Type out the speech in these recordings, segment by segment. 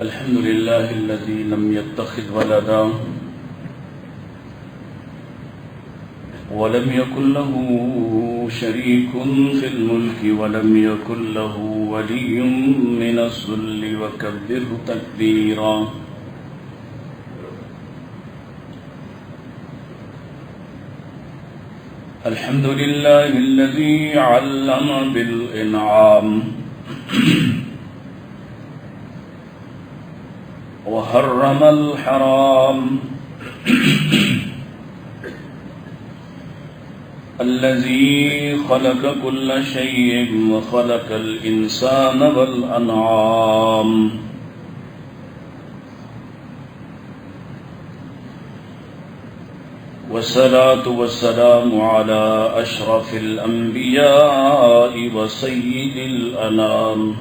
الحمد لله الذي لم يتخذ ولدا ولم يكن له شريك في الملك ولم يكن له ولي من الذل وكبره تكبيرا. الحمد لله الذي علم بالإنعام وحرم الحرام الذي خلق كل شيء وخلق الإنسان والأنعام. والصلاة والسلام على أشرف الأنبياء وسيد الأنام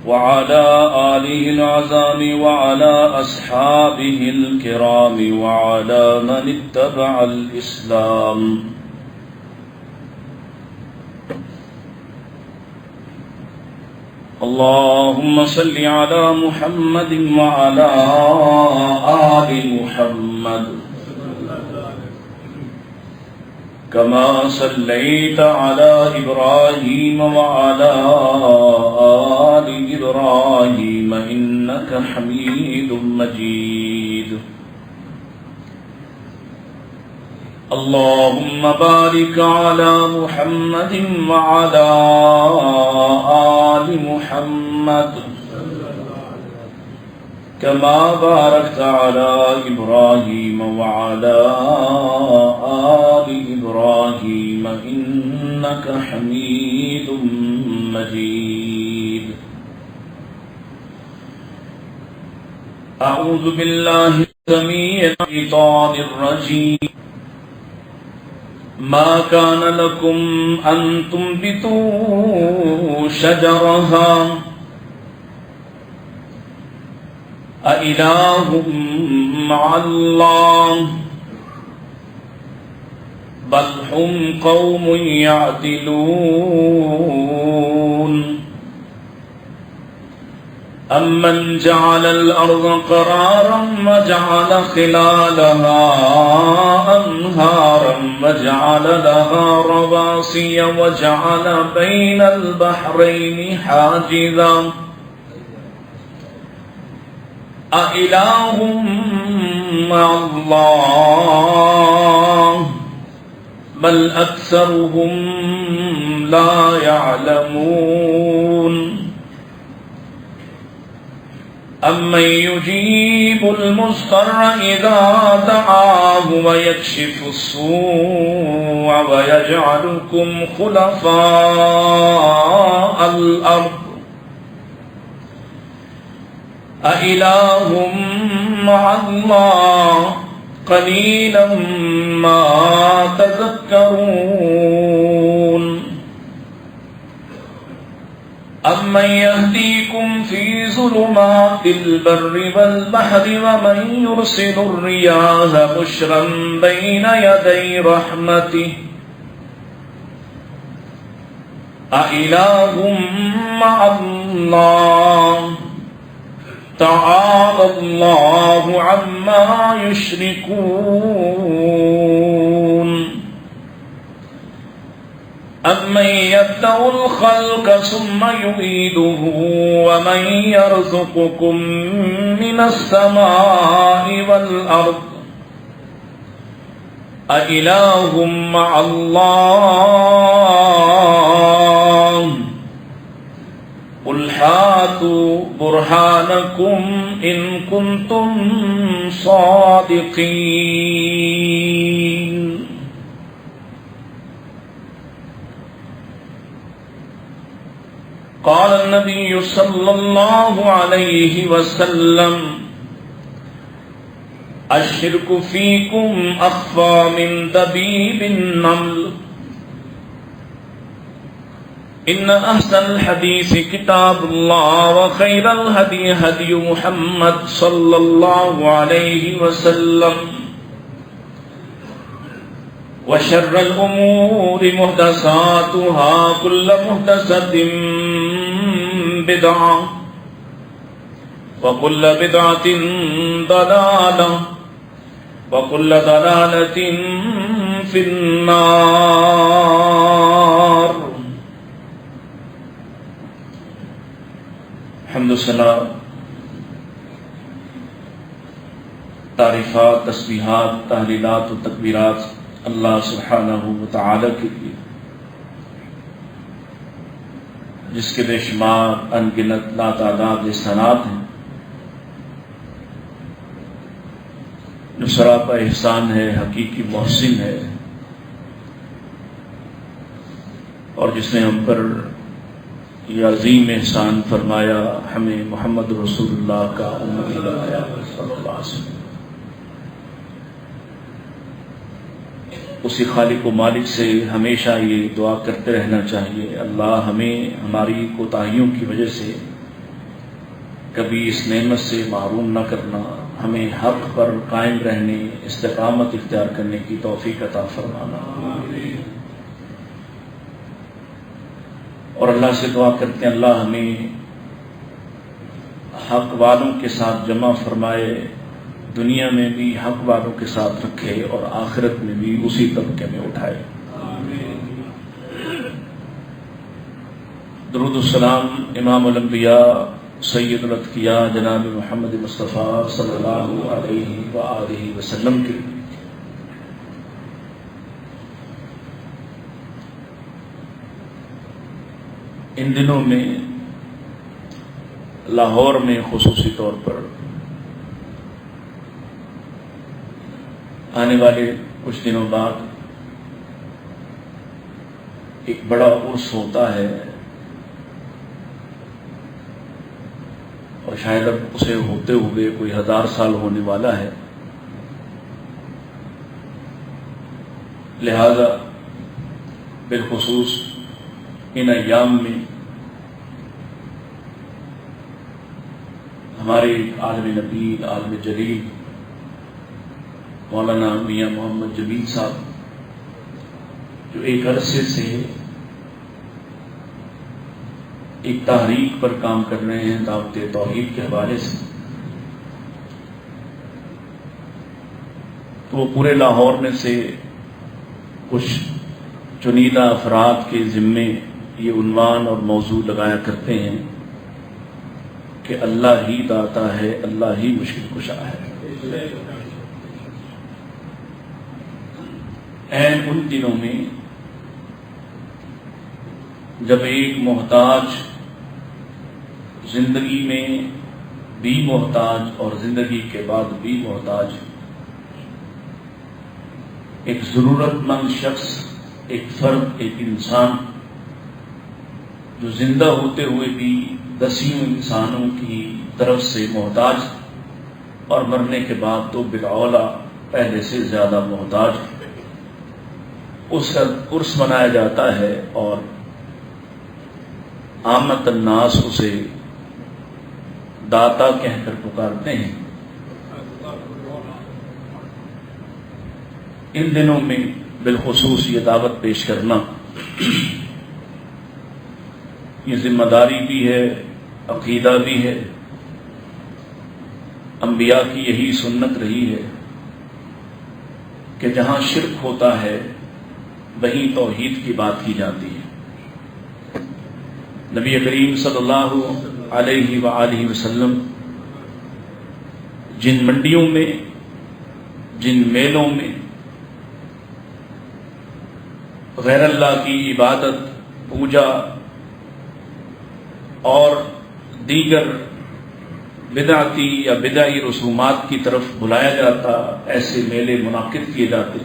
وعلى آله العظام وعلى أصحابه الكرام وعلى من اتبع الإسلام. اللهم صل على محمد وعلى آل محمد كما صليت على إبراهيم وعلى آل إبراهيم إنك حميد مجيد. اللهم بارك على محمد وعلى آل محمد كما باركت على إبراهيم وعلى آل إبراهيم إنك حميد مجيد. أعوذ بالله السميع الشيطان الرجيم. ما كان لكم أن تنبتوا شجرها أإله مع الله بل هم قوم يعدلون. أمن جعل الأرض قرارا وجعل خلالها أنهارا وجعل لها رواسي وجعل بين البحرين حاجزا أإله مع الله بل أكثرهم لا يعلمون. أمن يجيب المضطر إذا دعاه ويكشف السوء ويجعلكم خلفاء الأرض أإله مع الله قليلا ما تذكرون. أمن يهديكم في ظلمات البر والبحر ومن يرسل الرياح بشرا بين يدي رحمته أإله مع الله تعالى الله عما يشركون. أمن يبدأ الخلق ثم يعيده ومن يرزقكم من السماء والأرض أإله مع الله قل هاتوا برهانكم إن كنتم صادقين. قال النبي صلى الله عليه وسلم الشرك فيكم أخفى من دبيب النمل. إن أحسن الحديث كتاب الله وخير الهدي هدي محمد صلى الله عليه وسلم وشر الأمور محدثاتها كل محدثة بدعة وكل بدعة ضلالة وكل ضلالة في النار. حمد و ثنا، تعریفات، تسبیحات، تحلیلات و تکبیرات اللہ سبحانہ و تعالی کے لیے، جس کے بے شمار ان گنت لاتعداد احسانات ہیں، جو سراپا احسان ہے، حقیقی محسن ہے، اور جس نے ہم پر یہ عظیم احسان فرمایا، ہمیں محمد رسول اللہ کا امتی بنایا صلی اللہ علیہ وسلم. اسی خالق و مالک سے ہمیشہ یہ دعا کرتے رہنا چاہیے، اللہ ہمیں ہماری کوتاہیوں کی وجہ سے کبھی اس نعمت سے محروم نہ کرنا، ہمیں حق پر قائم رہنے، استقامت اختیار کرنے کی توفیق عطا فرمانا. اور اللہ سے دعا کرتے ہیں اللہ ہمیں حق والوں کے ساتھ جمع فرمائے، دنیا میں بھی حق والوں کے ساتھ رکھے اور آخرت میں بھی اسی طبقے میں اٹھائے. درود السلام امام الانبیاء سید الاتقیاء جناب محمد مصطفیٰ صلی اللہ علیہ وآلہ وسلم کے. ان دنوں میں لاہور میں خصوصی طور پر آنے والے کچھ دنوں بعد ایک بڑا عرس ہوتا ہے، اور شاید اب اسے ہوتے ہوئے کوئی 1000 سال ہونے والا ہے. لہذا بالخصوص ان ایام میں ہمارے عالم نبی، عالم جلیل مولانا میاں محمد جمیل صاحب، جو ایک عرصے سے ایک تحریک پر کام کر رہے ہیں دعوت توحید کے حوالے سے، تو وہ پورے لاہور میں سے کچھ چنیدہ افراد کے ذمے یہ عنوان اور موضوع لگایا کرتے ہیں کہ اللہ ہی داتا ہے، اللہ ہی مشکل کشا ہے. این ان دنوں میں جب ایک محتاج زندگی میں بھی محتاج اور زندگی کے بعد بھی محتاج، ایک ضرورت مند شخص، ایک فرد، ایک انسان جو زندہ ہوتے ہوئے بھی 10 انسانوں کی طرف سے محتاج، اور مرنے کے بعد تو بالاولیٰ پہلے سے زیادہ محتاج، اس کا عرس منایا جاتا ہے اور عامت الناس اسے داتا کہہ کر پکارتے ہیں. ان دنوں میں بالخصوص یہ دعوت پیش کرنا یہ ذمہ داری بھی ہے، عقیدہ بھی ہے. انبیاء کی یہی سنت رہی ہے کہ جہاں شرک ہوتا ہے وہیں توحید کی بات کی جاتی ہے. نبی کریم صلی اللہ علیہ وآلہ وسلم جن منڈیوں میں، جن میلوں میں غیر اللہ کی عبادت، پوجا اور دیگر بدعتی یا بدعی رسومات کی طرف بلایا جاتا، ایسے میلے منعقد کیے جاتے،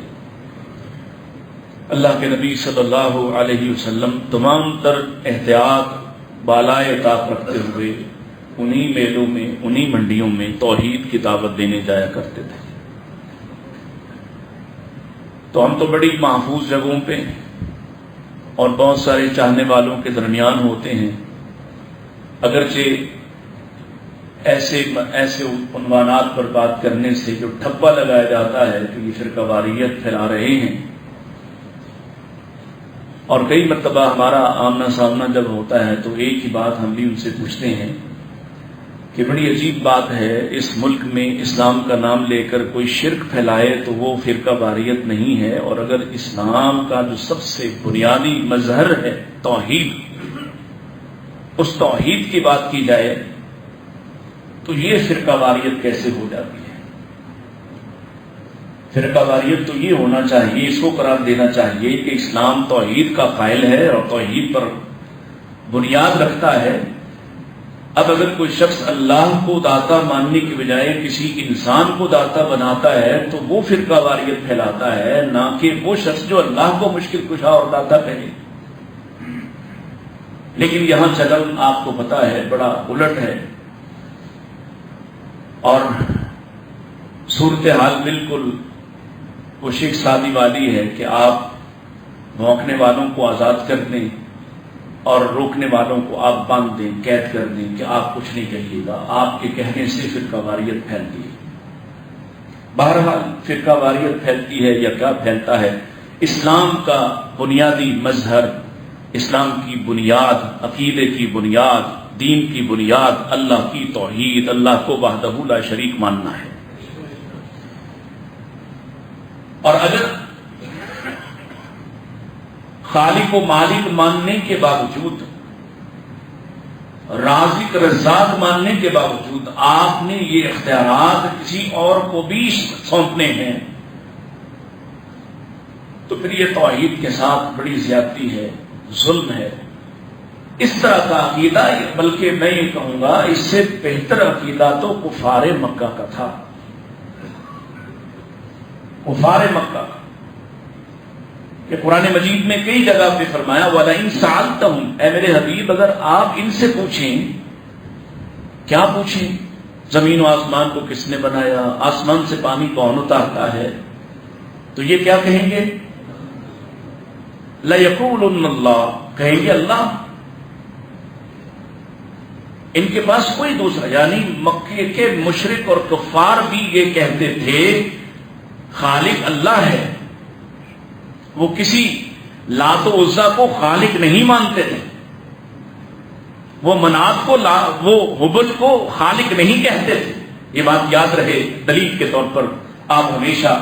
اللہ کے نبی صلی اللہ علیہ وسلم تمام تر احتیاط بالائے طاق رکھتے ہوئے انہی میلوں میں، انہی منڈیوں میں توحید کی دعوت دینے جایا کرتے تھے. تو ہم تو بڑی محفوظ جگہوں پہ اور بہت سارے چاہنے والوں کے درمیان ہوتے ہیں، اگرچہ ایسے عنوانات پر بات کرنے سے جو ٹھپا لگایا جاتا ہے کہ یہ فرقہ واریت پھیلا رہے ہیں، اور کئی مرتبہ ہمارا آمنا سامنا جب ہوتا ہے تو ایک ہی بات ہم بھی ان سے پوچھتے ہیں کہ بڑی عجیب بات ہے، اس ملک میں اسلام کا نام لے کر کوئی شرک پھیلائے تو وہ فرقہ واریت نہیں ہے، اور اگر اسلام کا جو سب سے بنیادی مظہر ہے توحید، اس توحید کی بات کی جائے تو یہ فرقہ واریت کیسے ہو جاتی ہے؟ فرقہ واریت تو یہ ہونا چاہیے، اس کو قرار دینا چاہیے کہ اسلام توحید کا قائل ہے اور توحید پر بنیاد رکھتا ہے۔ اب اگر کوئی شخص اللہ کو داتا ماننے کی بجائے کسی انسان کو داتا بناتا ہے تو وہ فرقہ واریت پھیلاتا ہے، نہ کہ وہ شخص جو اللہ کو مشکل کشا اور داتا کہے۔ لیکن یہاں چلن آپ کو پتا ہے بڑا الٹ ہے، اور صورتحال بالکل وہ شیخ سادی والی ہے کہ آپ بھونکنے والوں کو آزاد کر دیں اور روکنے والوں کو آپ باندھ دیں، قید کر دیں کہ آپ کچھ نہیں کہیے گا، آپ کے کہنے سے فرقہ واریت پھیلتی ہے۔ بہرحال فرقہ واریت پھیلتی ہے یا کیا پھیلتا ہے، اسلام کا بنیادی مظہر، اسلام کی بنیاد، عقیدے کی بنیاد، دین کی بنیاد اللہ کی توحید، اللہ کو وحدہ لا شریک ماننا ہے۔ اور اگر خالق و مالک ماننے کے باوجود، رازق رزاق ماننے کے باوجود آپ نے یہ اختیارات کسی اور کو بھی سونپنے ہیں تو پھر یہ توحید کے ساتھ بڑی زیادتی ہے، ظلم ہے۔ اس طرح کا عقیدہ، بلکہ میں یہ کہوں گا اس سے بہتر عقیدہ تو کفار مکہ کا تھا۔ کفار مکہ کہ قرآن مجید میں کئی جگہ پہ فرمایا وَلَئِن سَأَلْتَهُمْ، اے میرے حبیب اگر آپ ان سے پوچھیں، کیا پوچھیں؟ زمین و آسمان کو کس نے بنایا، آسمان سے پانی کون اتارتا ہے، تو یہ کیا کہیں گے؟ لَيَقُولُنَّ اللَّهُ، کہیں گے اللہ۔ ان کے پاس کوئی دوسرا، یعنی مکے کے مشرک اور کفار بھی یہ کہتے تھے خالق اللہ ہے، وہ کسی لات و عزا کو خالق نہیں مانتے تھے، وہ منات کو وہ حبل کو خالق نہیں کہتے تھے۔ یہ بات یاد رہے دلیل کے طور پر، آپ ہمیشہ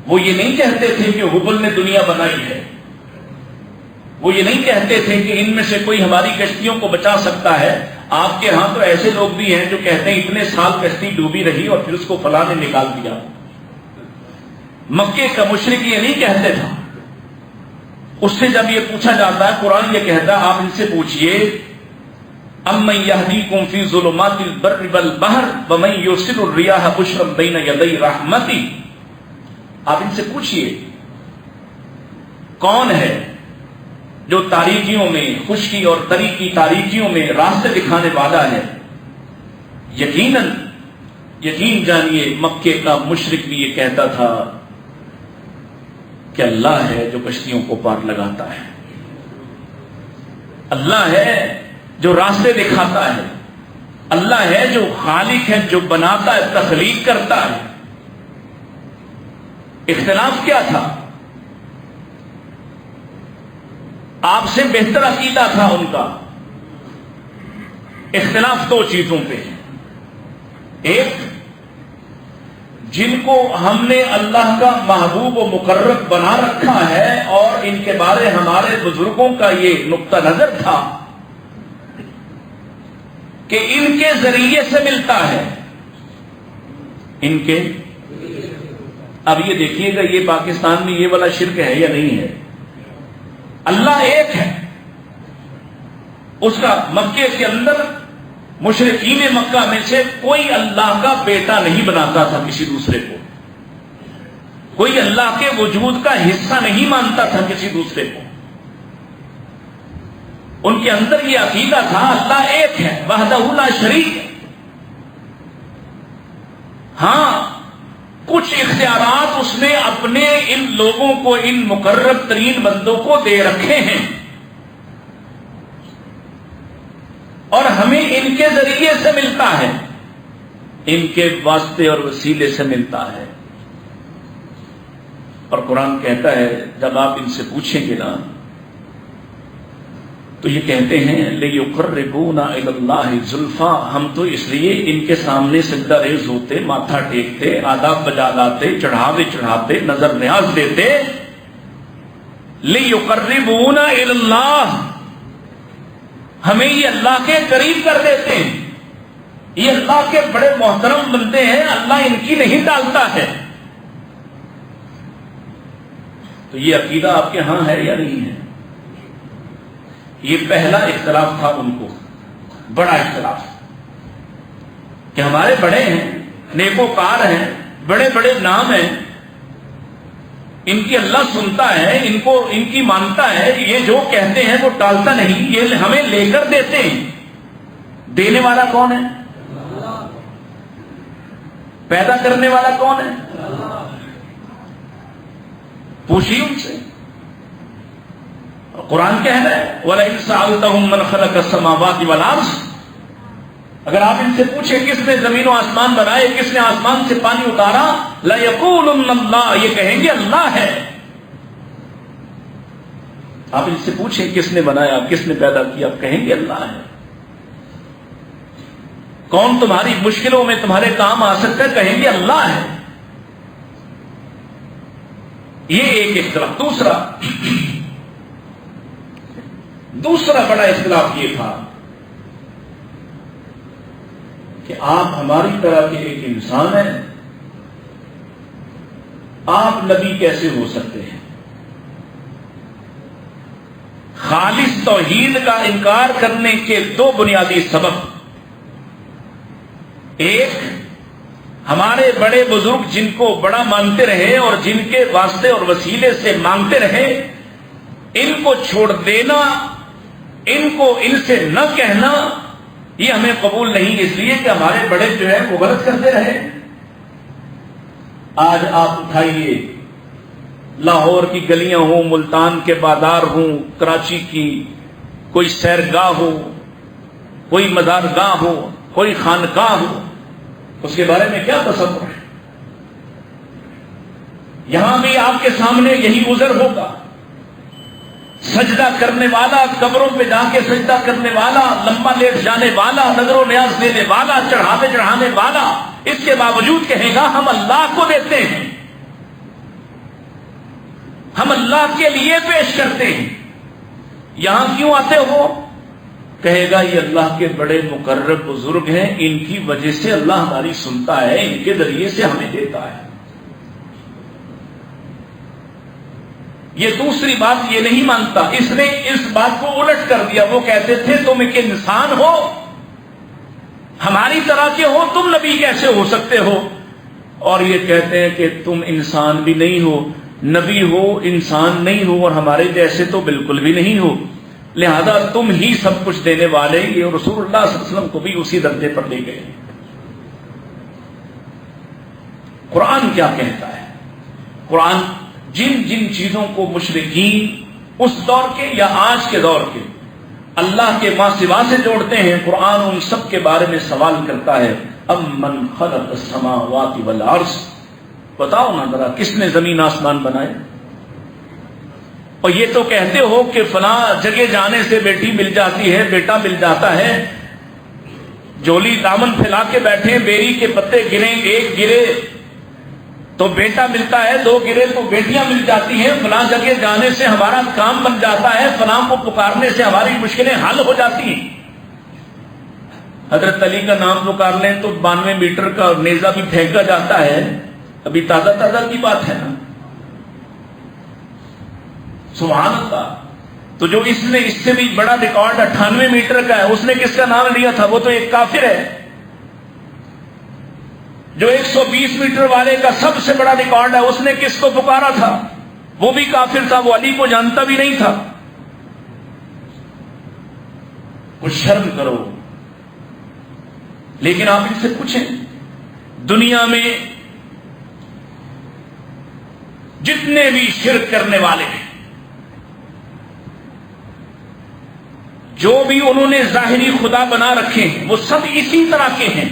وہ یہ نہیں کہتے تھے کہ حبل نے دنیا بنائی ہے، وہ یہ نہیں کہتے تھے کہ ان میں سے کوئی ہماری کشتیوں کو بچا سکتا ہے۔ آپ کے ہاں تو ایسے لوگ بھی ہیں جو کہتے ہیں اتنے سال کشتی ڈوبی رہی اور پھر اس کو فلاں نے نکال دیا۔ مکے کا مشرک یہ نہیں کہتے تھا۔ اس سے جب یہ پوچھا جاتا ہے، قرآن یہ کہتا ہے آپ ان سے پوچھئے اَمَّن يَهْدِيكُمْ فِي ظُلُمَاتِ الْبَرِّ وَالْبَحْرِ وَمَن يُرْسِلُ الرِّيَاحَ بُشْرًا بَيْنَ يَدَيْ رَحْمَتِهِ، آپ ان سے پوچھئے کون ہے جو تاریکیوں میں، خشکی اور تری کی تاریکیوں میں راستے دکھانے والا ہے۔ یقین جانیے مکے کا مشرک بھی یہ کہتا تھا کہ اللہ ہے جو کشتیوں کو پار لگاتا ہے، اللہ ہے جو راستے دکھاتا ہے، اللہ ہے جو خالق ہے، جو بناتا ہے، تخلیق کرتا ہے۔ اختلاف کیا تھا؟ آپ سے بہتر عقیدہ تھا ان کا۔ اختلاف دو چیزوں پہ ہے، ایک جن کو ہم نے اللہ کا محبوب و مقرب بنا رکھا ہے اور ان کے بارے ہمارے بزرگوں کا یہ نقطہ نظر تھا کہ ان کے ذریعے سے ملتا ہے، ان کے۔ اب یہ دیکھیے گا یہ پاکستان میں یہ والا شرک ہے یا نہیں ہے؟ اللہ ایک ہے، اس کا مکے کے اندر مشرکین مکہ میں سے کوئی اللہ کا بیٹا نہیں بناتا تھا کسی دوسرے کو، کوئی اللہ کے وجود کا حصہ نہیں مانتا تھا کسی دوسرے کو۔ ان کے اندر یہ عقیدہ تھا اللہ ایک ہے، وحدہ لا شریک ہے۔ ہاں کچھ اختیارات اس نے اپنے ان لوگوں کو، ان مقرب ترین بندوں کو دے رکھے ہیں اور ہمیں ان کے ذریعے سے ملتا ہے، ان کے واسطے اور وسیلے سے ملتا ہے۔ اور قرآن کہتا ہے جب آپ ان سے پوچھیں گے نا تو یہ کہتے ہیں لِيُقَرِّبُونَ إِلَى اللَّهِ زُلْفَىٰ، ہم تو اس لیے ان کے سامنے سجدہ ریز ہوتے، ماتھا ٹیکتے، آداب بجا لاتے، چڑھاوے چڑھاتے، نظر نیاز دیتے، لِيُقَرِّبُونَ إِلَى اللَّهِ، ہمیں یہ اللہ کے قریب کر دیتے ہیں، یہ اللہ کے بڑے محترم بندے ہیں، اللہ ان کی نہیں ڈالتا ہے۔ تو یہ عقیدہ آپ کے ہاں ہے یا نہیں ہے؟ یہ پہلا اختلاف تھا ان کو، بڑا اختلاف، کہ ہمارے بڑے ہیں، نیکوکار ہیں، بڑے بڑے نام ہیں، ان کی اللہ سنتا ہے، ان کی مانتا ہے، یہ جو کہتے ہیں وہ ٹالتا نہیں، یہ ہمیں لے کر دیتے ہیں۔ دینے والا کون ہے؟ پیدا کرنے والا کون ہے؟ پوچھیے ان سے۔ قرآن کہہ رہا ہے وَلَئِن سَأَلْتَهُم مَّنْ خَلَقَ السَّمَاوَاتِ وَالْأَرْضَ، اگر آپ ان سے پوچھیں کس نے زمین و آسمان بنائے، کس نے آسمان سے پانی اتارا، لَيَقُولُنَّ اللَّهُ، یہ کہیں گے اللہ ہے۔ آپ ان سے پوچھیں کس نے بنایا، کس نے پیدا کیا، آپ کہیں گے اللہ ہے۔ کون تمہاری مشکلوں میں تمہارے کام آ سکتا ہے، کہیں گے اللہ ہے۔ یہ ایک اختلاف۔ دوسرا بڑا اختلاف یہ تھا کہ آپ ہماری طرح کے ایک انسان ہیں، آپ نبی کیسے ہو سکتے ہیں؟ خالص توحید کا انکار کرنے کے دو بنیادی سبب، ایک ہمارے بڑے بزرگ جن کو بڑا مانتے رہے اور جن کے واسطے اور وسیلے سے مانگتے رہے، ان کو چھوڑ دینا، ان سے نہ کہنا، یہ ہمیں قبول نہیں، اس لیے کہ ہمارے بڑے جو ہے وہ غلط کرتے رہے۔ آج آپ اٹھائیے، لاہور کی گلیاں ہوں، ملتان کے بازار ہوں، کراچی کی کوئی سیرگاہ ہو، کوئی مزارگاہ ہو، کوئی خانقاہ ہو، اس کے بارے میں کیا تصور ہے؟ یہاں بھی آپ کے سامنے یہی عذر ہوگا۔ سجدہ کرنے والا، قبروں پہ جا کے سجدہ کرنے والا، لمبا لیٹ جانے والا، نظر و نیاز دینے والا، چڑھانے والا، اس کے باوجود کہے گا ہم اللہ کو دیتے ہیں، ہم اللہ کے لیے پیش کرتے ہیں، یہاں کیوں آتے ہو؟ کہے گا یہ اللہ کے بڑے مقرب بزرگ ہیں، ان کی وجہ سے اللہ ہماری سنتا ہے، ان کے ذریعے سے ہمیں دیتا ہے۔ یہ دوسری بات یہ نہیں مانتا، اس نے اس بات کو الٹ کر دیا۔ وہ کہتے تھے تم ایک انسان ہو، ہماری طرح کے ہو، تم نبی کیسے ہو سکتے ہو؟ اور یہ کہتے ہیں کہ تم انسان بھی نہیں ہو، نبی ہو، انسان نہیں ہو، اور ہمارے جیسے تو بالکل بھی نہیں ہو، لہذا تم ہی سب کچھ دینے والے۔ یہ رسول اللہ صلی اللہ علیہ وسلم کو بھی اسی درجے پر لے گئے۔ قرآن کیا کہتا ہے؟ قرآن جن جن چیزوں کو مشرکین اس دور کے یا آج کے دور کے اللہ کے ماں سوا سے جوڑتے ہیں، قرآن ان سب کے بارے میں سوال کرتا ہے امن خلق السماوات والارض، بتاؤ نا ذرا کس نے زمین آسمان بنائے؟ اور یہ تو کہتے ہو کہ فلاں جگہ جانے سے بیٹی مل جاتی ہے، بیٹا مل جاتا ہے، جولی دامن پھیلا کے بیٹھے، بیری کے پتے گریں، ایک گرے تو بیٹا ملتا ہے، دو گرے تو بیٹیاں مل جاتی ہیں، فلاں جگہ جانے سے ہمارا کام بن جاتا ہے، فلاں کو پکارنے سے ہماری مشکلیں حل ہو جاتی ہیں۔ حضرت علی کا نام پکار لیں تو 92 میٹر کا نیزہ بھی پھینکا جاتا ہے، ابھی تازہ تازہ کی بات ہے نا، سبحان اللہ۔ تو جو اس نے اس سے بھی بڑا ریکارڈ 98 میٹر کا ہے، اس نے کس کا نام لیا تھا؟ وہ تو ایک کافر ہے۔ جو 120 میٹر والے کا سب سے بڑا ریکارڈ ہے، اس نے کس کو پکارا تھا؟ وہ بھی کافر تھا، وہ علی کو جانتا بھی نہیں تھا۔ کچھ شرم کرو۔ لیکن آپ ان سے پوچھیں، دنیا میں جتنے بھی شرک کرنے والے ہیں، جو بھی انہوں نے ظاہری خدا بنا رکھے ہیں، وہ سب اسی طرح کے ہیں۔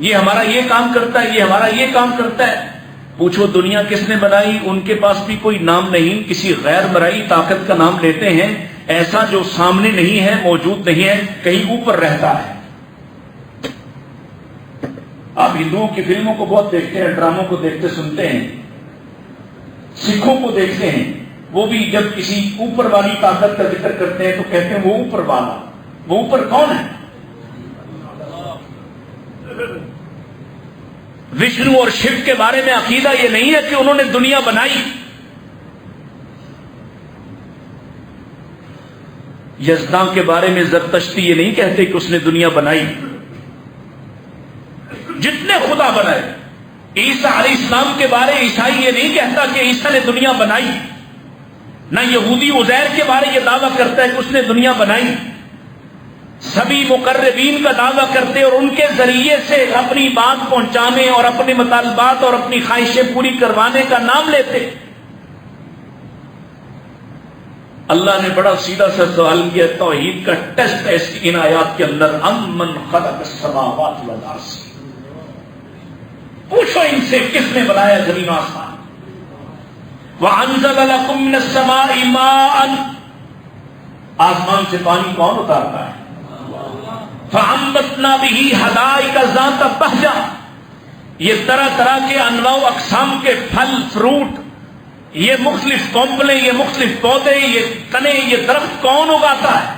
یہ ہمارا یہ کام کرتا ہے، یہ ہمارا یہ کام کرتا ہے، پوچھو دنیا کس نے بنائی؟ ان کے پاس بھی کوئی نام نہیں، کسی غیر مرئی طاقت کا نام لیتے ہیں، ایسا جو سامنے نہیں ہے، موجود نہیں ہے، کہیں اوپر رہتا ہے۔ آپ ہندوؤں کی فلموں کو بہت دیکھتے ہیں، ڈراموں کو دیکھتے سنتے ہیں، سکھوں کو دیکھتے ہیں، وہ بھی جب کسی اوپر والی طاقت کا ذکر کرتے ہیں تو کہتے ہیں وہ اوپر والا۔ وہ اوپر کون ہے؟ وشنو اور شیو کے بارے میں عقیدہ یہ نہیں ہے کہ انہوں نے دنیا بنائی۔ یزداں کے بارے میں زرتشتی یہ نہیں کہتے کہ اس نے دنیا بنائی۔ جتنے خدا بنائے، عیسیٰ علیہ السلام کے بارے عیسائی یہ نہیں کہتا کہ عیسیٰ نے دنیا بنائی، نہ یہودی عزیر کے بارے یہ دعویٰ کرتا ہے کہ اس نے دنیا بنائی۔ سبھی مقربین کا دعویٰ کرتے اور ان کے ذریعے سے اپنی بات پہنچانے اور اپنے مطالبات اور اپنی خواہشیں پوری کروانے کا نام لیتے۔ اللہ نے بڑا سیدھا سا سوال کیا، توحید کا ٹیسٹ ہے اس کی ان آیات کے اندر، امن خلق السماوات والارض، پوچھو ان سے کس نے بنایا زمین و آسمان۔ وَأَنزَلَ لَكُم مِّنَ السَّمَاءِ مَاءً، آسمان سے پانی کون اتارتا ہے؟ فَأَنبَتْنَا بِهِ حَدَائِقَ ذَاتَ بَهْجَةٍ، یہ طرح طرح کے انواع و اقسام کے پھل فروٹ، یہ مختلف کونپلیں، یہ مختلف پودے، یہ تنے، یہ درخت کون اگاتا ہے؟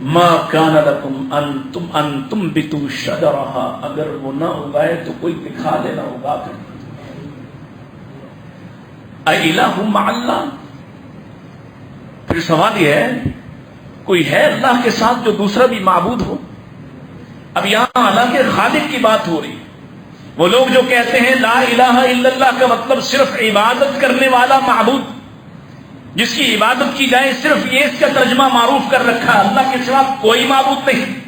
ما کان لکم ان تنبتوا شجرها، اگر وہ نہ اگائے تو کوئی دکھا دینا اگا کر۔ اِلٰہ مع اللہ، پھر سوال یہ ہے کوئی ہے اللہ کے ساتھ جو دوسرا بھی معبود ہو؟ اب یہاں اللہ کے خالق کی بات ہو رہی۔ وہ لوگ جو کہتے ہیں لا الہ الا اللہ کا مطلب صرف عبادت کرنے والا معبود، جس کی عبادت کی جائے، صرف یہ اس کا ترجمہ معروف کر رکھا، اللہ کے سوا کوئی معبود نہیں۔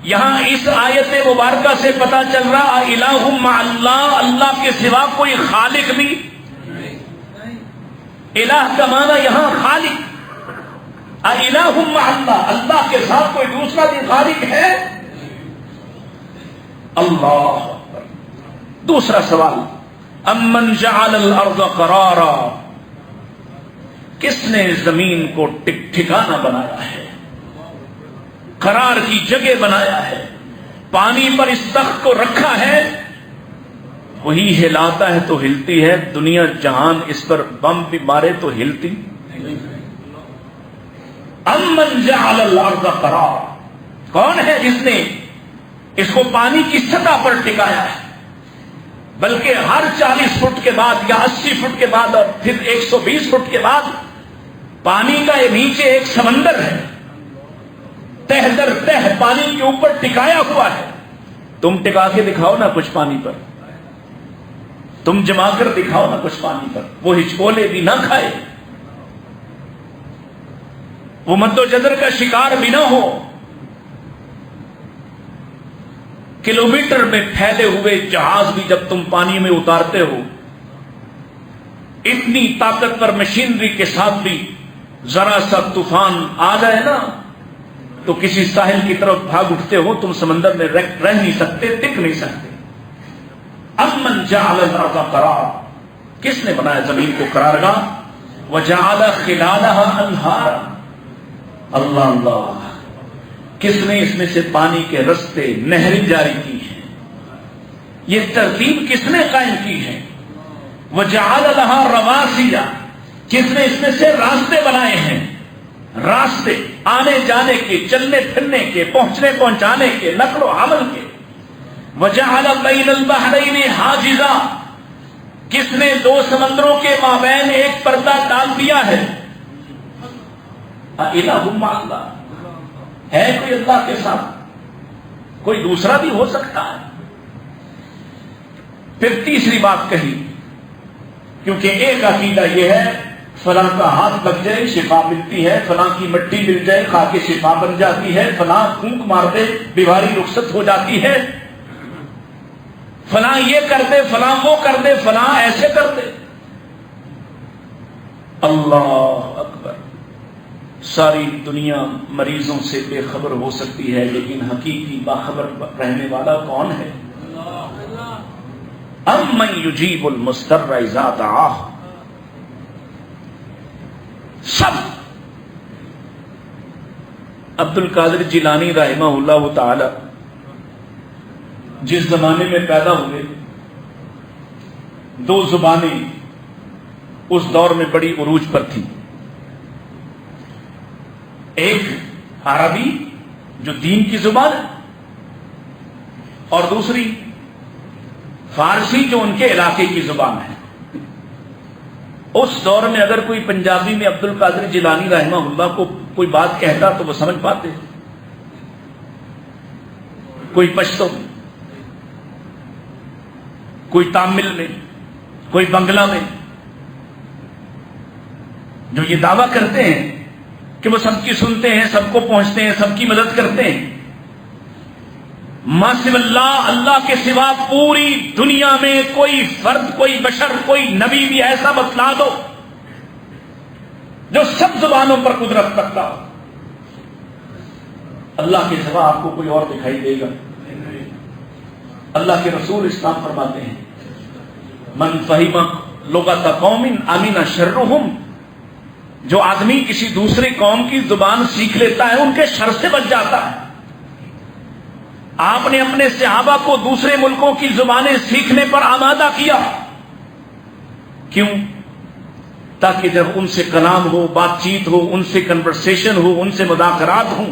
یہاں اس آیت مبارکہ سے پتہ چل رہا الہ مع اللہ، اللہ کے سوا کوئی خالق بھی۔ الہ کا معنی یہاں خالق، الہ مع اللہ، اللہ کے ساتھ کوئی دوسرا بھی خالق ہے؟ اللہ اکبر۔ دوسرا سوال، امن جعل الارض قرارا، کس نے زمین کو ٹھکانہ بنایا ہے، قرار کی جگہ بنایا ہے، پانی پر اس تخت کو رکھا ہے، وہی ہلاتا ہے تو ہلتی ہے، دنیا جہان اس پر بم بھی مارے تو ہلتی۔ امن جعل الارض قرارا، کون ہے جس نے اس کو پانی کی سطح پر ٹکایا ہے، بلکہ ہر 40 فٹ کے بعد یا 80 فٹ کے بعد اور پھر 120 فٹ کے بعد پانی کا یہ نیچے ایک سمندر ہے، تہ در تہ پانی کے اوپر ٹکایا ہوا ہے۔ تم ٹکا کے دکھاؤ نا کچھ پانی پر، تم جما کر دکھاؤ نا کچھ پانی پر، وہ ہچکولے بھی نہ کھائے، وہ مد و جزر کا شکار بھی نہ ہو، کلومیٹر میں پھیلے ہوئے جہاز بھی جب تم پانی میں اتارتے ہو، اتنی طاقتور مشینری کے ساتھ بھی ذرا سا طوفان آ جائے نا تو کسی ساحل کی طرف بھاگ اٹھتے ہو، تم سمندر میں رہ نہیں سکتے، ٹک نہیں سکتے۔ امن جعل الارض قرارا، کس نے بنایا زمین کو قرارگاہ، وجعل خلالها انہارا، اللہ اللہ، کس نے اس میں سے پانی کے رستے نہریں جاری کی ہیں، یہ ترتیب کس نے قائم کی ہے، وجعل لها رواسي، کس نے اس میں سے راستے بنائے ہیں، راستے آنے جانے کے، چلنے پھرنے کے، پہنچنے پہنچانے کے، نقل و حمل کے، وجعل بین البحرین حاجزا، کس نے دو سمندروں کے مابین ایک پردہ ڈال دیا ہے۔ الہ مع اللہ، ہے کوئی اللہ کے ساتھ؟ کوئی دوسرا بھی ہو سکتا ہے؟ پھر تیسری بات کہی، کیونکہ ایک عقیدہ یہ ہے فلاں کا ہاتھ لگ جائے شفا ملتی ہے، فلاں کی مٹی مل جائے کھا کے شفا بن جاتی ہے، فلاں پھونک مار دے بیماری رخصت ہو جاتی ہے، فلاں یہ کر دے، فلاں وہ کر دے، فلاں ایسے کر دے۔ اللہ اکبر، ساری دنیا مریضوں سے بے خبر ہو سکتی ہے، لیکن حقیقی باخبر رہنے والا کون ہے؟ امن یجیب المضطر اذا دعاہ. سب عبد القادر جیلانی رحمہ اللہ تعالی جس زمانے میں پیدا ہوئے، دو زبانیں اس دور میں بڑی عروج پر تھیں. ایک عربی جو دین کی زبان ہے، اور دوسری فارسی جو ان کے علاقے کی زبان ہے. اس دور میں اگر کوئی پنجابی میں عبد القادر جیلانی رحمہ اللہ کو کوئی بات کہتا تو وہ سمجھ پاتے، کوئی پشتو میں، کوئی تامل میں، کوئی بنگلہ میں، جو یہ دعویٰ کرتے ہیں کہ وہ سب کی سنتے ہیں، سب کو پہنچتے ہیں، سب کی مدد کرتے ہیں. ما سوا اللہ، اللہ کے سوا پوری دنیا میں کوئی فرد، کوئی بشر، کوئی نبی بھی ایسا بتلا دو جو سب زبانوں پر قدرت رکھتا ہو. اللہ کے سوا آپ کو کوئی اور دکھائی دے گا؟ اللہ کے رسول اسلام فرماتے ہیں من فہم لغت قوم امن شرہم، جو آدمی کسی دوسری قوم کی زبان سیکھ لیتا ہے ان کے شر سے بچ جاتا ہے. آپ نے اپنے صحابہ کو دوسرے ملکوں کی زبانیں سیکھنے پر آمادہ کیا. کیوں؟ تاکہ جب ان سے کلام ہو، بات چیت ہو، ان سے کنورسیشن ہو، ان سے مذاکرات ہوں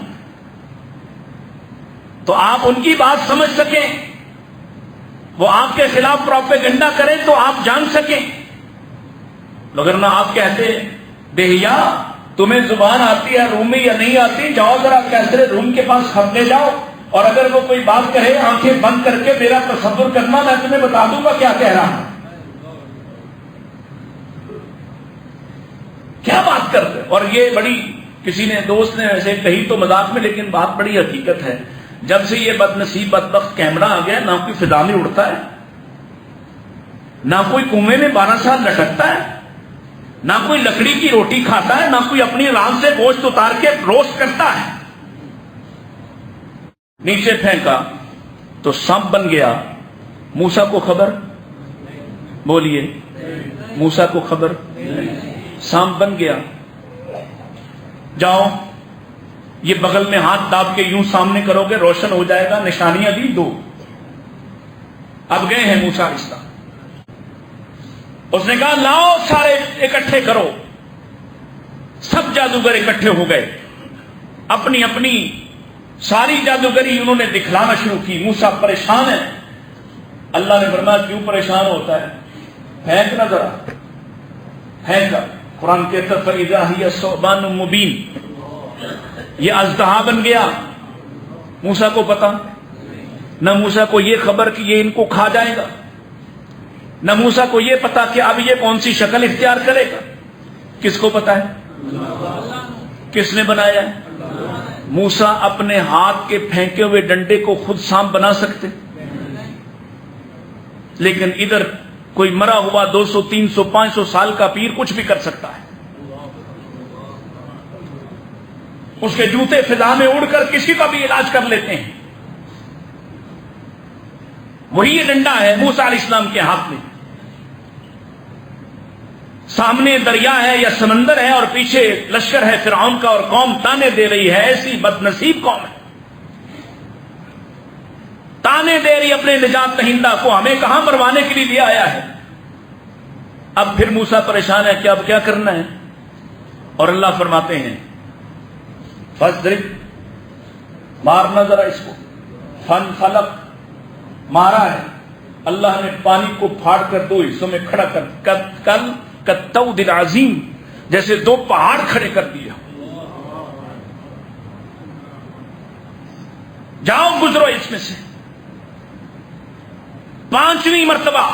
تو آپ ان کی بات سمجھ سکیں. وہ آپ کے خلاف پروپیگنڈا کریں تو آپ جان سکیں. مگر نہ آپ کہتے بہیا تمہیں زبان آتی ہے رومی یا نہیں آتی، جاؤ ذرا کیسرے روم کے پاس خط لے جاؤ، اور اگر وہ کوئی بات کہے آنکھیں بند کر کے میرا تصور کرنا، میں تمہیں بتا دوں گا کیا کہہ رہا ہوں. کیا بات کرتے؟ اور یہ بڑی کسی نے دوست نے ایسے کہی تو مذاق میں، لیکن بات بڑی حقیقت ہے. جب سے یہ بد نصیب بدبخت کیمرہ آ گیا، نہ کوئی فضا میں اڑتا ہے، نہ کوئی کنویں میں 12 سال لٹکتا ہے، نہ کوئی لکڑی کی روٹی کھاتا ہے، نہ کوئی اپنی ران سے گوشت اتار کے روسٹ کرتا ہے. نیچے پھینکا تو سانپ بن گیا. موسیٰ کو خبر؟ بولیے، موسیٰ کو خبر؟ سانپ بن گیا. جاؤ یہ بغل میں ہاتھ داب کے یوں سامنے کرو گے روشن ہو جائے گا، نشانیاں دی دو. اب گئے ہیں موسیٰ علیہ السلام. اس نے کہا لاؤ سارے اکٹھے کرو. سب جادوگر اکٹھے ہو گئے، اپنی اپنی ساری جادوگری انہوں نے دکھلانا شروع کی. موسیٰ پریشان ہے. اللہ نے فرمایا کیوں پریشان ہوتا ہے؟ پھینک نہ ذرا، پھینکا. قرآن کہتا فَإِذَا هِيَ ثُعْبَانٌ مُبِينٌ، یہ اژدہا بن گیا. موسیٰ کو پتا نہ، موسیٰ کو یہ خبر کہ یہ ان کو کھا جائے گا، نہ موسیٰ کو یہ پتا کہ اب یہ کون سی شکل اختیار کرے گا. کس کو پتا ہے؟ کس نے بنایا ہے؟ موسیٰ اپنے ہاتھ کے پھینکے ہوئے ڈنڈے کو خود سانپ بنا سکتے، لیکن ادھر کوئی مرا ہوا 200 300 500 سال کا پیر کچھ بھی کر سکتا ہے. اس کے جوتے فضا میں اڑ کر کسی کا بھی علاج کر لیتے ہیں. وہی یہ ڈنڈا ہے موسیٰ علیہ السلام کے ہاتھ میں. سامنے دریا ہے یا سمندر ہے اور پیچھے لشکر ہے فرعون کا، اور قوم تانے دے رہی ہے. ایسی بد نصیب قوم ہے، تانے دے رہی اپنے نجات دہندہ کو، ہمیں کہاں مروانے کے لیے لیا آیا ہے. اب پھر موسیٰ پریشان ہے کہ اب کیا کرنا ہے. اور اللہ فرماتے ہیں فَاضْرِبْ، مارنا ذرا اس کو. فَانْفَلَقْ، مارا ہے. اللہ نے پانی کو پھاڑ کر 2 حصوں میں کھڑا کر کل کالطود العظیم، جیسے 2 پہاڑ کھڑے کر دیا. جاؤ گزرو اس میں سے. 5ویں مرتبہ،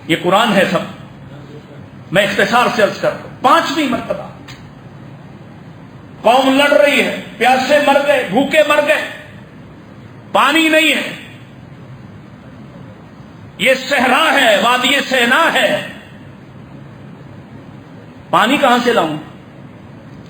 یہ قرآن ہے سب، میں اختصار سے عرض کرتا ہوں. 5ویں مرتبہ قوم لڑ رہی ہے، پیاسے مر گئے، بھوکے مر گئے، پانی نہیں ہے. یہ صحرا ہے، وادی سینا ہے، پانی کہاں سے لاؤں؟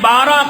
12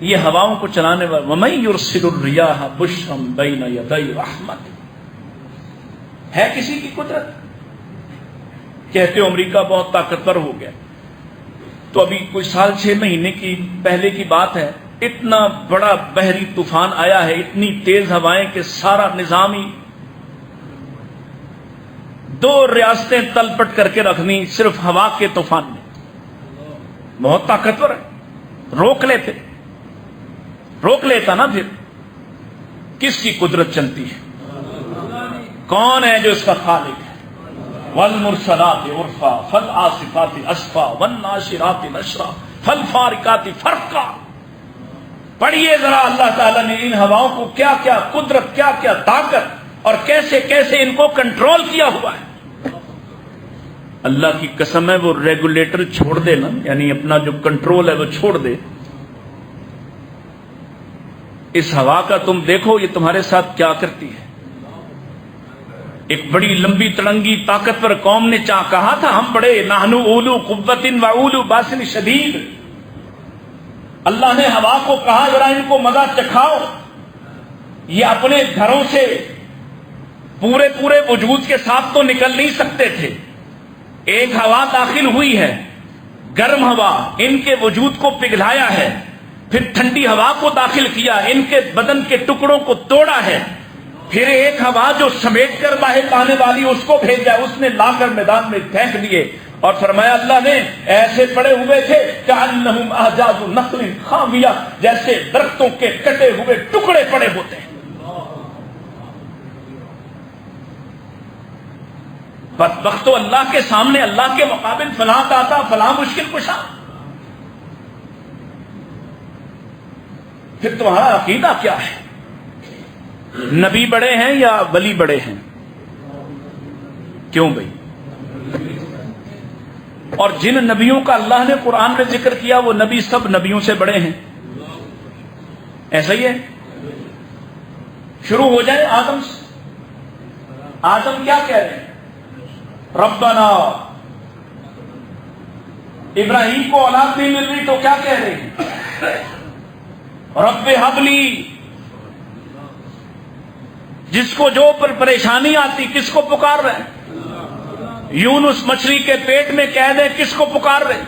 یہ ہواؤں کو چلانے والا وَمَن يُرْسِلُ الرِّيَاحَ بُشْرًا بَيْنَ يَدَيْ رَحْمَتِهِ، ہے کسی کی قدرت؟ کہتے ہو امریکہ بہت طاقتور ہو گیا، تو ابھی کوئی سال 6 مہینے کی پہلے کی بات ہے، اتنا بڑا بحری طوفان آیا ہے، اتنی تیز ہوائیں کہ سارا نظامی 2 ریاستیں تلپٹ کر کے رکھنی صرف ہوا کے طوفان میں۔ بہت طاقتور ہے، روک لیتا نا، پھر کس کی قدرت چلتی ہے؟ کون ہے جو اس کا خالق ہے؟ والمرسلات عرفا فالعاصفات اسفا والناشرات نشرا فالفارقات فرقا۔ پڑھیے ذرا اللہ تعالیٰ نے ان ہواؤں کو کیا کیا قدرت، کیا کیا طاقت، اور کیسے کیسے ان کو کنٹرول کیا ہوا ہے۔ اللہ کی قسم ہے وہ ریگولیٹر چھوڑ دے نا، یعنی اپنا جو کنٹرول ہے وہ چھوڑ دے، اس ہوا کا تم دیکھو یہ تمہارے ساتھ کیا کرتی ہے۔ ایک بڑی لمبی تڑنگی طاقتور قوم نے کہا تھا ہم بڑے نحنو اولو قوت و اولو باس شدید، اللہ نے ہوا کو کہا ذرا ان کو مزہ چکھاؤ، یہ اپنے گھروں سے پورے وجود کے ساتھ تو نکل نہیں سکتے تھے، ایک ہوا داخل ہوئی ہے گرم ہوا، ان کے وجود کو پگھلایا ہے، پھر ٹھنڈی ہوا کو داخل کیا، ان کے بدن کے ٹکڑوں کو توڑا ہے، پھر ایک ہوا جو سمیٹ کر باہر آنے والی اس کو بھیجا، اس نے لا کر میدان میں پھینک دیے، اور فرمایا اللہ نے ایسے پڑے ہوئے تھے کأنہم اعجاز نخل خاویہ، جیسے درختوں کے کٹے ہوئے ٹکڑے پڑے ہوتے ہیں۔ بدبختو اللہ کے سامنے، اللہ کے مقابل فلاں داتا فلاں مشکل کشا۔ پھر تمہارا عقیدہ کیا ہے؟ نبی بڑے ہیں یا ولی بڑے ہیں؟ کیوں بھائی؟ اور جن نبیوں کا اللہ نے قرآن میں ذکر کیا وہ نبی سب نبیوں سے بڑے ہیں، ایسا ہی ہے؟ شروع ہو جائے آدم سے۔ آدم کیا کہہ رہے ہیں؟ ربنا، ابراہیم کو اولاد نہیں مل رہی تو کیا کہہ رہے ہیں؟ رب ہب لی۔ جس کو جو پر پریشانی آتی کس کو پکار رہے؟ یونس مچھلی کے پیٹ میں قید ہے، کس کو پکار رہے؟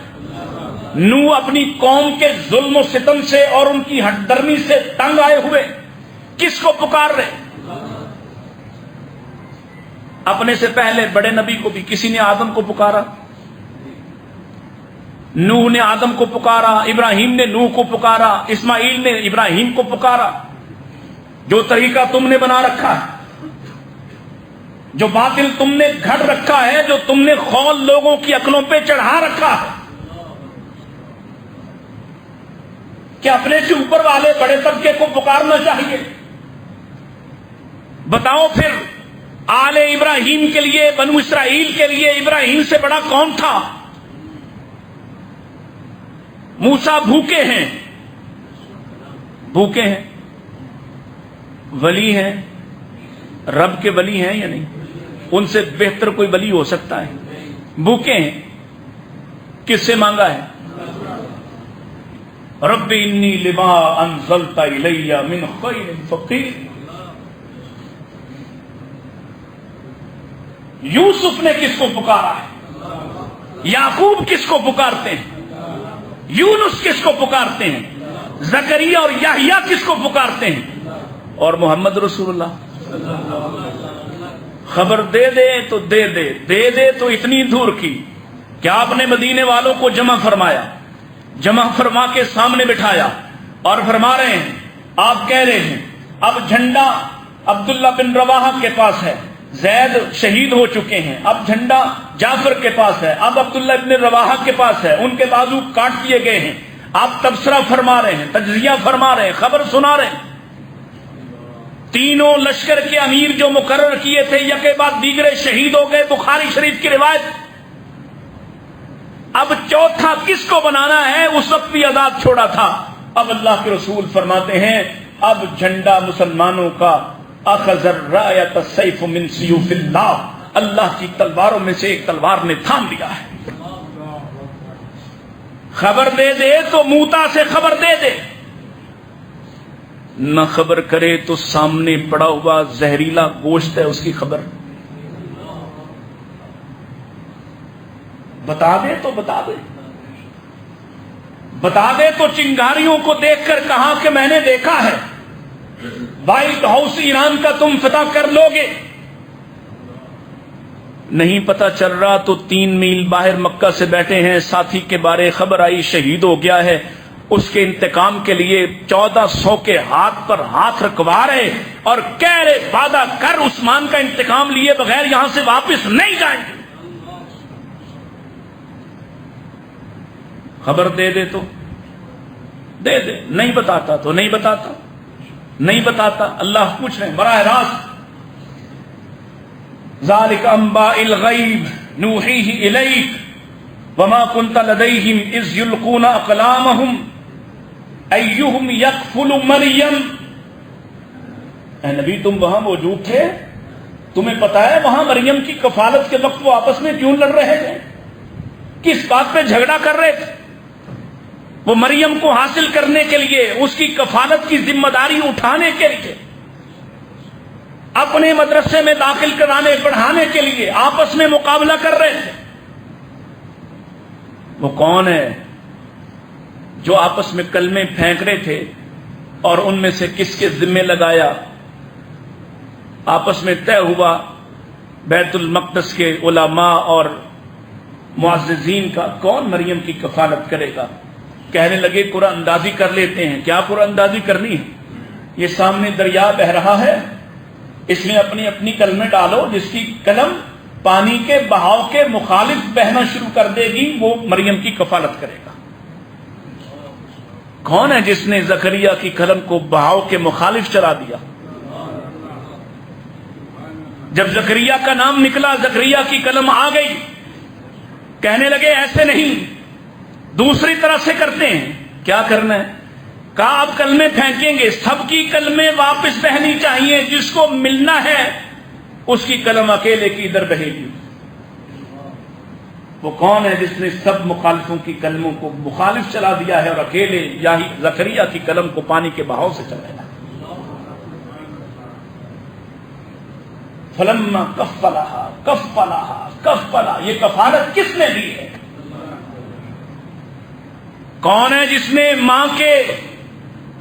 نوح اپنی قوم کے ظلم و ستم سے اور ان کی ہٹ درمی سے تنگ آئے ہوئے کس کو پکار رہے؟ اپنے سے پہلے بڑے نبی کو بھی کسی نے آدم کو پکارا، نوح نے آدم کو پکارا، ابراہیم نے نوح کو پکارا، اسماعیل نے ابراہیم کو پکارا۔ جو طریقہ تم نے بنا رکھا ہے، جو باطل تم نے گھڑ رکھا ہے، جو تم نے خول لوگوں کی عقلوں پہ چڑھا رکھا ہے، کیا اپنے سے اوپر والے بڑے طبقے کو پکارنا چاہیے؟ بتاؤ پھر آل ابراہیم کے لیے، بنو اسرائیل کے لیے ابراہیم سے بڑا کون تھا؟ موسیٰ بھوکے ہیں، ولی ہیں، رب کے ولی ہیں یا نہیں؟ ان سے بہتر کوئی ولی ہو سکتا ہے؟ بھوکے ہیں، کس سے مانگا ہے؟ رب انی لما انزلت الی من خیر فقیر۔ یوسف نے کس کو پکارا ہے؟ یعقوب کس کو پکارتے ہیں؟ یونس کس کو پکارتے ہیں؟ زکریا اور یحییٰ کس کو پکارتے ہیں؟ اور محمد رسول اللہ خبر دے دے تو دے دے تو اتنی دور کی کہ آپ نے مدینے والوں کو جمع فرما کے سامنے بٹھایا اور فرما رہے ہیں، آپ کہہ رہے ہیں اب جھنڈا عبداللہ بن رواحہ کے پاس ہے، زید شہید ہو چکے ہیں، اب جھنڈا جعفر کے پاس ہے، اب عبداللہ بن رواحہ کے پاس ہے، ان کے بازو کاٹ دیے گئے ہیں، آپ تبصرہ فرما رہے ہیں، تجزیہ فرما رہے ہیں، خبر سنا رہے ہیں۔ تینوں لشکر کے امیر جو مقرر کیے تھے یکے بعد دیگرے شہید ہو گئے، بخاری شریف کی روایت۔ اب چوتھا کس کو بنانا ہے؟ اس وقت بھی آزاد چھوڑا تھا۔ اب اللہ کے رسول فرماتے ہیں اب جھنڈا مسلمانوں کا اخذ الرایۃ السیف من سیوف اللہ، اللہ کی تلواروں میں سے ایک تلوار نے تھام لیا ہے۔ خبر دے دے تو موتا سے خبر دے دے، نہ خبر کرے تو سامنے پڑا ہوا زہریلا گوشت ہے اس کی خبر بتا دے تو بتا دے، بتا دے تو چنگاریوں کو دیکھ کر کہا کہ میں نے دیکھا ہے وائٹ ہاؤس ایران کا تم فتح کر لو گے، نہیں پتہ چل رہا تو 3 میل باہر مکہ سے بیٹھے ہیں، ساتھی کے بارے خبر آئی شہید ہو گیا ہے، اس کے انتقام کے لیے 1400 کے ہاتھ پر ہاتھ رکھوا رہے اور کہہ رہے وعدہ کر عثمان کا انتقام لیے بغیر یہاں سے واپس نہیں جائیں گے۔ خبر دے دے تو دے دے، نہیں بتاتا تو نہیں بتاتا، نہیں بتاتا۔ اللہ پوچھ رہے ہیں براہ راست، ذالک انباء الغیب نوحیہ الیک وما کنت لدیہم اذ یلقون اقلامہم ایہم یکفل مریم۔ اے نبی تم وہاں موجود تھے، تمہیں پتا ہے وہاں مریم کی کفالت کے وقت وہ آپس میں کیوں لڑ رہے تھے، کس بات پہ جھگڑا کر رہے تھے؟ وہ مریم کو حاصل کرنے کے لیے، اس کی کفالت کی ذمہ داری اٹھانے کے لیے، اپنے مدرسے میں داخل کرانے پڑھانے کے لیے آپس میں مقابلہ کر رہے تھے۔ وہ کون ہے جو آپس میں کلمے پھینک رہے تھے اور ان میں سے کس کے ذمے لگایا؟ آپس میں طے ہوا بیت المقدس کے علماء اور معززین کا کون مریم کی کفالت کرے گا۔ کہنے لگے قرآن اندازی کر لیتے ہیں۔ کیا قرآن اندازی کرنی ہے؟ یہ سامنے دریا بہ رہا ہے، اس میں اپنی اپنی کلمیں ڈالو، جس کی قلم پانی کے بہاؤ کے مخالف بہنا شروع کر دے گی وہ مریم کی کفالت کرے گا۔ کون ہے جس نے زکریا کی قلم کو بہاؤ کے مخالف چلا دیا؟ جب زکریا کا نام نکلا زکریا کی قلم آ گئی، کہنے لگے ایسے نہیں، دوسری طرح سے کرتے ہیں۔ کیا کرنا ہے؟ کہا اب کلمے پھینکیں گے، سب کی کلمیں واپس بہنی چاہیے، جس کو ملنا ہے اس کی قلم اکیلے کی ادھر بہے گی۔ وہ کون ہے جس نے سب مخالفوں کی قلموں کو مخالف چلا دیا ہے اور اکیلے یہی زکریا کی قلم کو پانی کے بہاؤ سے چلایا؟ فلما کفلھا کفلھا کفلھا، یہ کفالت کس نے دی ہے؟ کون ہے جس نے ماں کے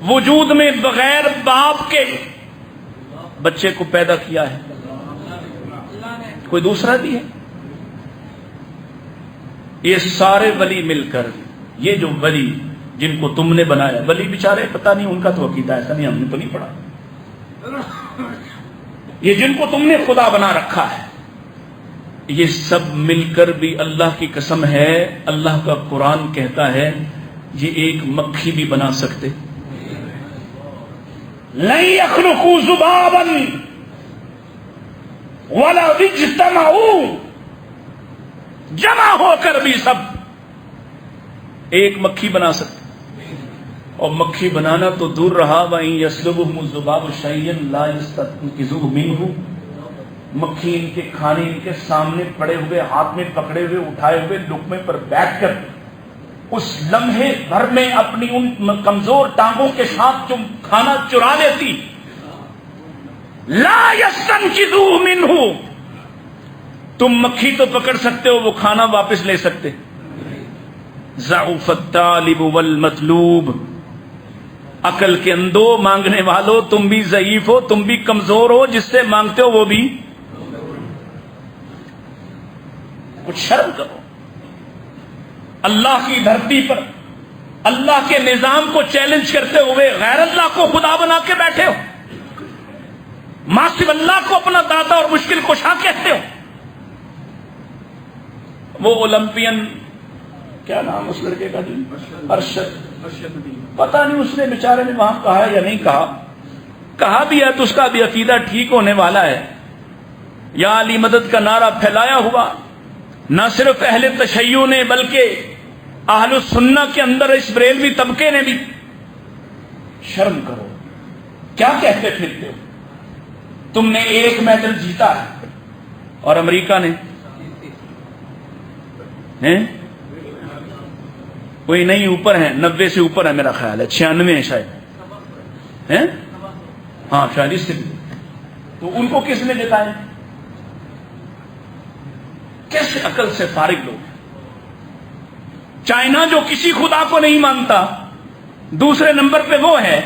وجود میں بغیر باپ کے بچے کو پیدا کیا ہے؟ کوئی دوسرا بھی ہے؟ یہ سارے ولی مل کر، یہ جو ولی جن کو تم نے بنایا، ولی بیچارے پتہ نہیں ان کا تو عقیدہ ایسا نہیں، ہم نے تو نہیں پڑھا، یہ جن کو تم نے خدا بنا رکھا ہے، یہ سب مل کر بھی اللہ کی قسم ہے، اللہ کا قرآن کہتا ہے یہ ایک مکھی بھی بنا سکتے۔ لن يخلقوا ذبابا ولا اجتمعوا، جمع ہو کر بھی سب ایک مکھی بنا سکتے، اور مکھی بنانا تو دور رہا، وَإِن يَسْلُبْهُمُ الذُّبَابُ شَيْئًا لَا يَسْتَنقِذُوهُ مِنْهُ، مکھی ان کے کھانے ان کے سامنے پڑے ہوئے، ہاتھ میں پکڑے ہوئے، اٹھائے ہوئے لقمے پر بیٹھ کر اس لمحے بھر میں اپنی ان کمزور ٹانگوں کے ساتھ جو کھانا چرا لیتی، لا يستنقذوه منه، تم مکھی تو پکڑ سکتے ہو، وہ کھانا واپس لے سکتے؟ ضعف الطالب والمطلوب، عقل کے اندھو مانگنے والو، تم بھی ضعیف ہو، تم بھی کمزور ہو، جس سے مانگتے ہو وہ بھی۔ کچھ شرم کرو، اللہ کی دھرتی پر اللہ کے نظام کو چیلنج کرتے ہوئے غیر اللہ کو خدا بنا کے بیٹھے ہو، ماں صرف اللہ کو اپنا داتا اور مشکل کشا کہتے ہو۔ وہ اولمپئن، کیا نام اس لڑکے کا جی؟ ارشد، پتہ نہیں اس نے بیچارے نے وہاں کہا یا نہیں کہا، کہا بھی ہے تو اس کا بھی عقیدہ ٹھیک ہونے والا ہے، یا علی مدد کا نعرہ پھیلایا ہوا، نہ صرف اہل تشیع نے بلکہ اہل السنہ کے اندر اس بریلوی طبقے نے بھی۔ شرم کرو، کیا کہتے پھرتے ہو؟ تم نے 1 میڈل جیتا ہے اور امریکہ نے کوئی نہیں، اوپر ہے، 90 سے اوپر ہے میرا خیال ہے، 96 ہے شاید، ہاں شاید اس سے بھی، تو ان کو کس نے جتایا؟ کیسے عقل سے فارغ لوگ؟ چائنا جو کسی خدا کو نہیں مانتا، دوسرے نمبر پہ وہ ہے،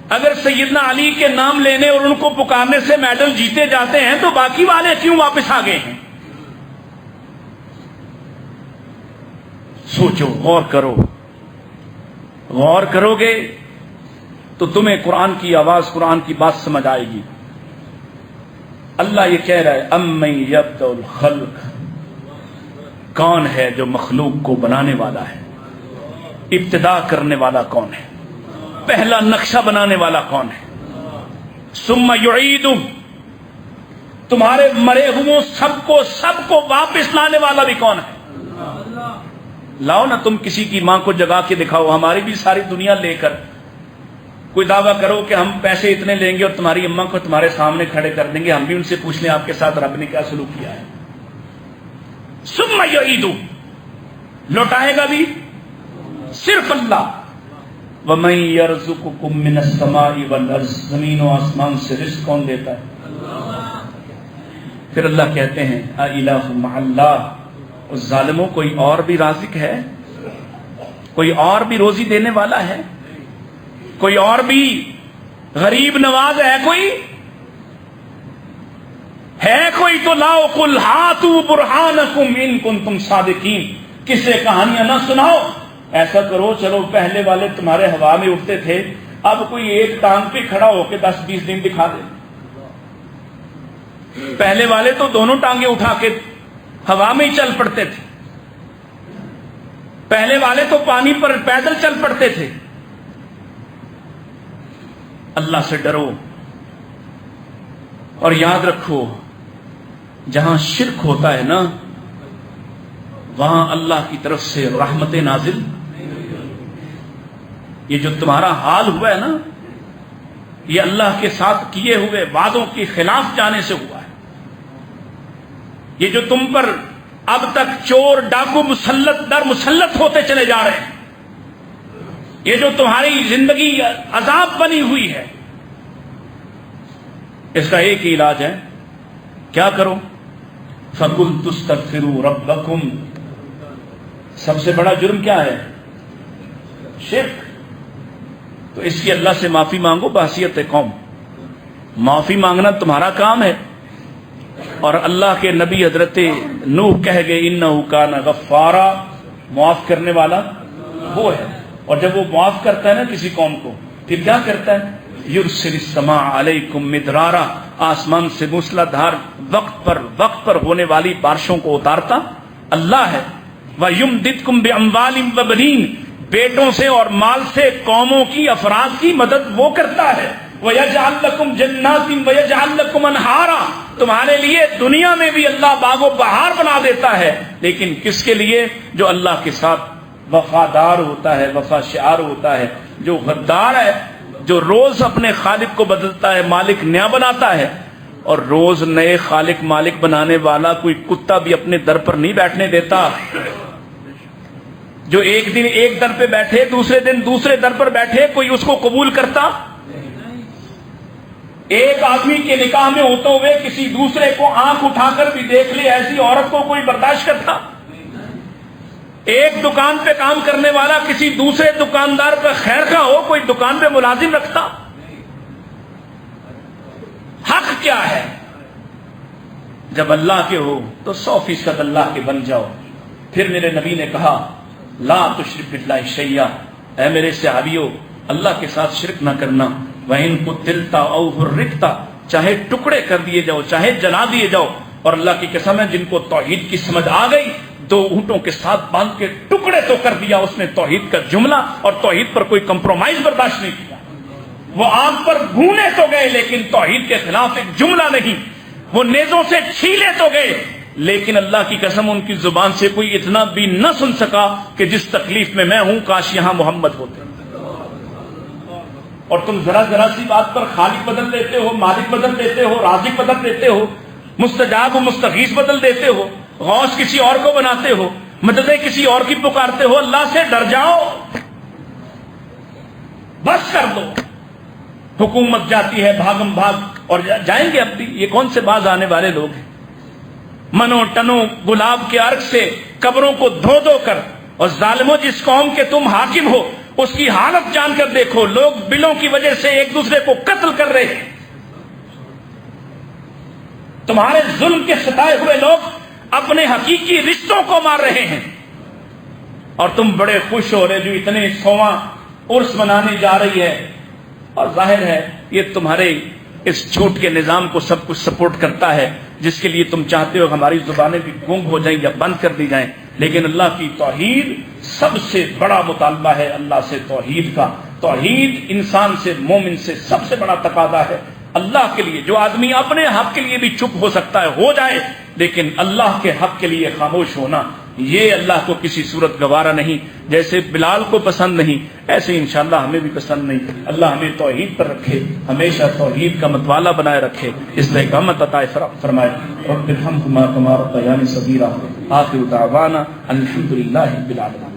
اگر سیدنا علی کے نام لینے اور ان کو پکارنے سے میڈل جیتے جاتے ہیں تو باقی والے کیوں واپس آ گئے ہیں؟ سوچو، غور کرو، غور کرو گے تو تمہیں قرآن کی آواز، قرآن کی بات سمجھ آئے گی۔ اللہ یہ کہہ رہا ہے امن یبدأ الخلق، کون ہے جو مخلوق کو بنانے والا ہے؟ ابتدا کرنے والا کون ہے؟ پہلا نقشہ بنانے والا کون ہے؟ ثم یعیدہ، تمہارے مرے ہوئے سب کو واپس لانے والا بھی کون ہے؟ لاؤ نا تم کسی کی ماں کو جگا کے دکھاؤ، ہماری بھی ساری دنیا لے کر کوئی دعویٰ کرو کہ ہم پیسے اتنے لیں گے اور تمہاری اماں کو تمہارے سامنے کھڑے کر دیں گے، ہم بھی ان سے پوچھ لیں آپ کے ساتھ رب نے کیا سلوک کیا ہے۔ ثم یعیدہ، لوٹائے گا بھی صرف اللہ۔ وَمَن يَرْزُقُكُم مِّنَ السَّمَاءِ وَالْأَرْضِ، زمین و آسمان سے رزق کون دیتا ہے؟ پھر اللہ کہتے ہیں اَإِلَٰهٌ مَّعَ اللَّهِ، اس ظالموں کوئی اور بھی رازق ہے؟ کوئی اور بھی روزی دینے والا ہے؟ کوئی اور بھی غریب نواز ہے؟ کوئی ہے؟ کوئی تو لاؤ، قُلْ هَاتُوا بُرْهَانَكُمْ إِن كُنتُمْ صَادِقِينَ، کس سے کہانیاں نہ سناؤ، ایسا کرو چلو پہلے والے تمہارے ہوا میں اٹھتے تھے، اب کوئی ایک ٹانگ پہ کھڑا ہو کے 10-20 دن دکھا دے۔ پہلے والے تو دونوں ٹانگیں اٹھا کے ہوا میں ہی چل پڑتے تھے، پہلے والے تو پانی پر پیدل چل پڑتے تھے۔ اللہ سے ڈرو اور یاد رکھو جہاں شرک ہوتا ہے نا وہاں اللہ کی طرف سے رحمت نازل۔ یہ جو تمہارا حال ہوا ہے نا یہ اللہ کے ساتھ کیے ہوئے وعدوں کے خلاف جانے سے ہوا ہے۔ یہ جو تم پر اب تک چور ڈاکو مسلط در مسلط ہوتے چلے جا رہے ہیں، یہ جو تمہاری زندگی عذاب بنی ہوئی ہے، اس کا ایک ہی علاج ہے، کیا کرو؟ فَقُلْتُ اسْتَغْفِرُوا رَبَّكُمْ، سب سے بڑا جرم کیا ہے؟ شرک۔ تو اس کی اللہ سے معافی مانگو بحیثیت قوم، معافی مانگنا تمہارا کام ہے۔ اور اللہ کے نبی حضرت نوح کہہ گئے اِنَّهُ كَانَ غَفَّارًا، معاف کرنے والا وہ ہے۔ اور جب وہ معاف کرتا ہے نا کسی قوم کو پھر کیا کرتا ہے؟ يُرْسِلِ السَّمَاءَ عَلَيْكُمْ مِدْرَارًا، آسمان سے موسلا دھار وقت پر ہونے والی بارشوں کو اتارتا اللہ ہے۔ وَيُمْدِدْكُمْ بِأَمْوَالٍ وَبَنِينَ، بیٹوں سے اور مال سے قوموں کی افراد کی مدد وہ کرتا ہے۔ وَيَجْعَلْ لَكُمْ جَنَّاتٍ وَيَجْعَلْ لَكُمْ أَنْهَارًا، تمہارے لیے دنیا میں بھی اللہ باغ و بہار بنا دیتا ہے، لیکن کس کے لیے؟ جو اللہ کے ساتھ وفادار ہوتا ہے، وفا شعار ہوتا ہے۔ جو غدار ہے، جو روز اپنے خالق کو بدلتا ہے، مالک نیا بناتا ہے، اور روز نئے خالق مالک بنانے والا کوئی کتا بھی اپنے در پر نہیں بیٹھنے دیتا۔ جو ایک دن ایک در پہ بیٹھے، دوسرے دن دوسرے در پر بیٹھے، کوئی اس کو قبول کرتا؟ ایک آدمی کے نکاح میں ہوتے ہوئے کسی دوسرے کو آنکھ اٹھا کر بھی دیکھ لے، ایسی عورت کو کوئی برداشت کرتا؟ ایک دکان پہ کام کرنے والا کسی دوسرے دکاندار کا خیر کا ہو، کوئی دکان پہ ملازم رکھتا؟ حق کیا ہے؟ جب اللہ کے ہو تو 100% اللہ کے بن جاؤ۔ پھر میرے نبی نے کہا لا تشرک باللہ شیئا، اے میرے صحابیوں اللہ کے ساتھ شرک نہ کرنا۔ وَإِن قُتِلْتَ أَوْ حُرِّقْتَ، چاہے ٹکڑے کر دیے جاؤ، چاہے جلا دیے جاؤ۔ اور اللہ کی قسم ہے جن کو توحید کی سمجھ آ گئی، 2 اونٹوں کے ساتھ باندھ کے ٹکڑے تو کر دیا اس نے توحید کا جملہ، اور توحید پر کوئی کمپرومائز برداشت نہیں کیا۔ وہ آگ پر بھونے تو گئے لیکن توحید کے خلاف ایک جملہ نہیں، وہ نیزوں سے چھیلے تو گئے لیکن اللہ کی قسم ان کی زبان سے کوئی اتنا بھی نہ سن سکا کہ جس تکلیف میں میں ہوں کاش یہاں محمد ہوتے۔ اور تم ذرا سی بات پر خالق بدل دیتے ہو، مالک بدل دیتے ہو، رازق بدل دیتے ہو، مستجاب و مستغیث بدل دیتے ہو، غوث کسی اور کو بناتے ہو، مددیں کسی اور کی پکارتے ہو۔ اللہ سے ڈر جاؤ، بس کر دو۔ حکومت جاتی ہے بھاگم بھاگ، اور جائیں گے اب بھی، یہ کون سے باز آنے والے لوگ ہیں؟ منو ٹنو گلاب کے عرق سے قبروں کو دھو دھو کر، اور ظالموں جس قوم کے تم حاکم ہو اس کی حالت جان کر دیکھو، لوگ بلوں کی وجہ سے ایک دوسرے کو قتل کر رہے ہیں، تمہارے ظلم کے ستائے ہوئے لوگ اپنے حقیقی رشتوں کو مار رہے ہیں، اور تم بڑے خوش ہو رہے جو اتنے 100واں عرس منانے جا رہی ہے، اور ظاہر ہے یہ تمہارے اس جھوٹ کے نظام کو سب کچھ سپورٹ کرتا ہے، جس کے لیے تم چاہتے ہو ہماری زبانیں بھی گونگ ہو جائیں یا بند کر دی جائیں، لیکن اللہ کی توحید سب سے بڑا مطالبہ ہے، اللہ سے توحید کا۔ توحید انسان سے، مومن سے سب سے بڑا تقاضا ہے اللہ کے لیے۔ جو آدمی اپنے حق کے لیے بھی چپ ہو سکتا ہے ہو جائے، لیکن اللہ کے حق کے لیے خاموش ہونا یہ اللہ کو کسی صورت گوارا نہیں۔ جیسے بلال کو پسند نہیں، ایسے انشاءاللہ ہمیں بھی پسند نہیں۔ اللہ ہمیں توحید پر رکھے، ہمیشہ توحید کا متوالا بنائے رکھے، استقامت عطا فرمائے۔ رب ارحمہما کما ربیانی صغیرا۔ آخر دعوانا الحمدللہ رب العالمین۔